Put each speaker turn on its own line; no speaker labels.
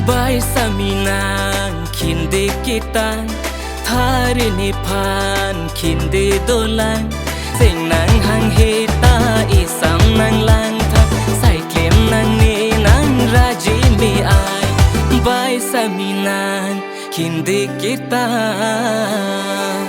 Bai Sami Nang kinde kitan Thari nipan kinde dolang Sing nang hang hita isam nang lang tha Sai klem nang ni nang raji mi ai Bai Sami Nang kinde kitan